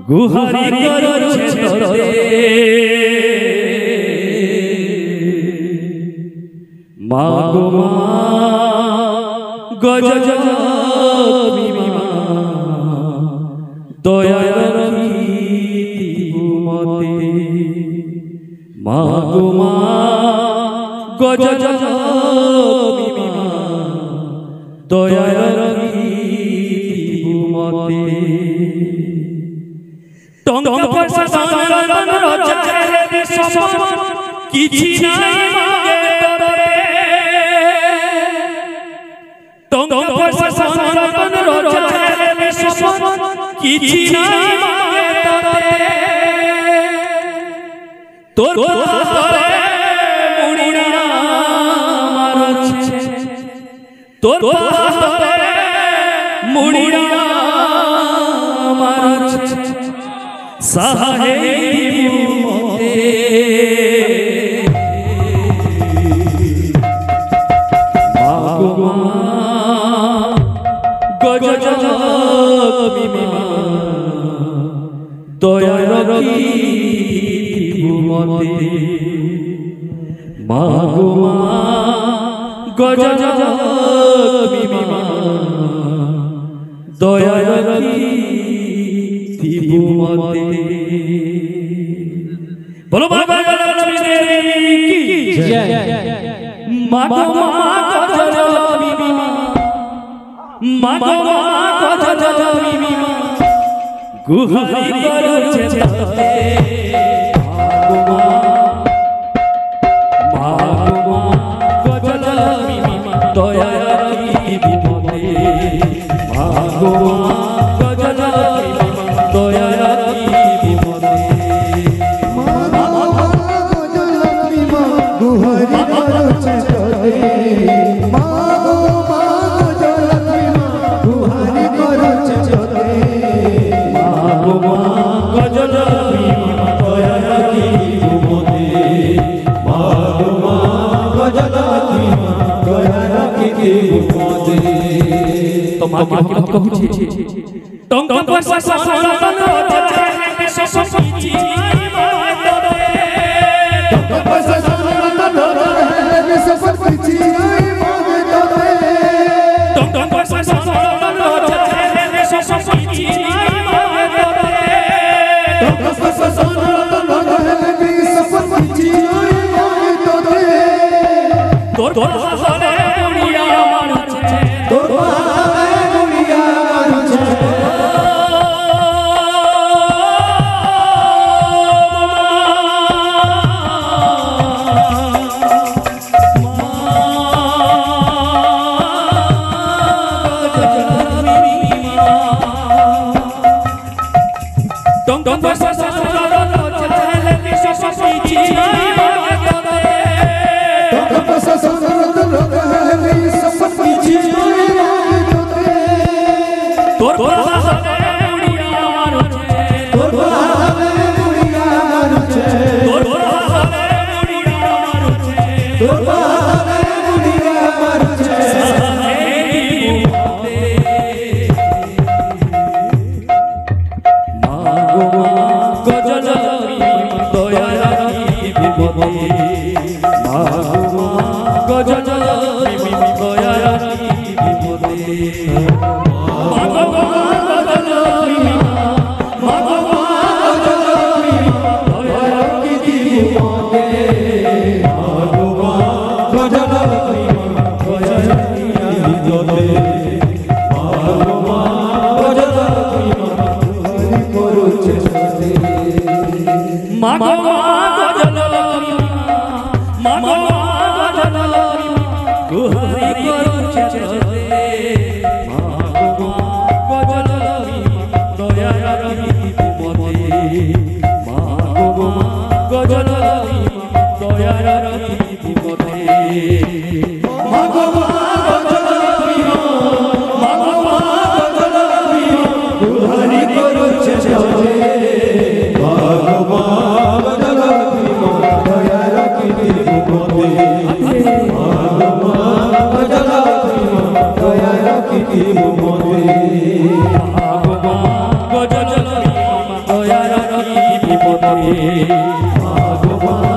गुहारी करुछे तोते मा गो मा गजलक्ष्मी मा दया रखिबु मते मा गो मा गजलक्ष्मी मा दया रखिबु मते टंग पैसा सानन रचाए सपन किछि नाई मागे तोरे टंग पैसा सानन रचाए सपन किछि नाई मागे तोरे तोर तोरे मुड़िया मारछे तोर तोरे मुड़िया मारछे साहेबु मते मा गो मा गजलक्ष्मी मा दया रखिबु मते मा गो मा गजलक्ष्मी मा दया रखिबु मते बोलो बाबा लक्ष्मी देवी की जय मा गो मा गजलक्ष्मी मा गो मा गजलक्ष्मी गुहारी करुछे तोते मा गो मा गजलक्ष्मी दया रखिबु मते मा गो मा गजलक्ष्मी दया रखिबु मते गुहारी करुछे तोते मा गो मा गजलक्ष्मी गुहारी करुछे तोते मा गो मा गजलक्ष्मी दया रखिबु मते मा गो मा गजलक्ष्मी दया रखिबु मते तो मा की बात कहूछि टंग पैसा सानन रचाए सपन किछि नाई मागे तोरे टंग पैसा सानन रचाए सपन किछि नाई मागे तोरे टंग पैसा सानन रचाए सपन किछि नाई मागे तोरे टंग पैसा सानन रचाए सपन किछि नाई मागे तोरे तोर तोरे मुड़िया मारछे तोर तोरे मुड़िया मारछे टंग पैसा सानन रचाए सपन किछि नाई मागे तोरे टंग पैसा सानन रचाए सपन किछि नाई मागे तोरे तोर तोरे मुड़िया मारछे तोर तोरे मुड़िया मारछे तोर तोरे मुड़िया मारछे तोर तोरे मुड़िया मारछे साहेबु मते मा गो मा गजलक्ष्मी दया रखिबु मते मा गो मा गजलक्ष्मी दया रखिबु मते मा गो मा गजलक्ष्मी मा गो मा गजलक्ष्मी दया रखिबु मते मा गो मा गजलक्ष्मी दया रखिबु मते मा गो मा गजलक्ष्मी गुहारी करुछे तोते मा गो मा गजलक्ष्मी मा गो मा गजलक्ष्मी गुहारी करुछे तोते मा गो मा गजलक्ष्मी दया रखिबु मते मा गो मा गजलक्ष्मी दया रखिबु मते मा गो मा गजलक्ष्मी मा गो मा गजलक्ष्मी गुहारी करुछे तोते मा गो मा गजलक्ष्मी दया रखिबु मते मा गो मा गजलक्ष्मी दया रखिबु मते मा गो मा गजलक्ष्मी মাগো মা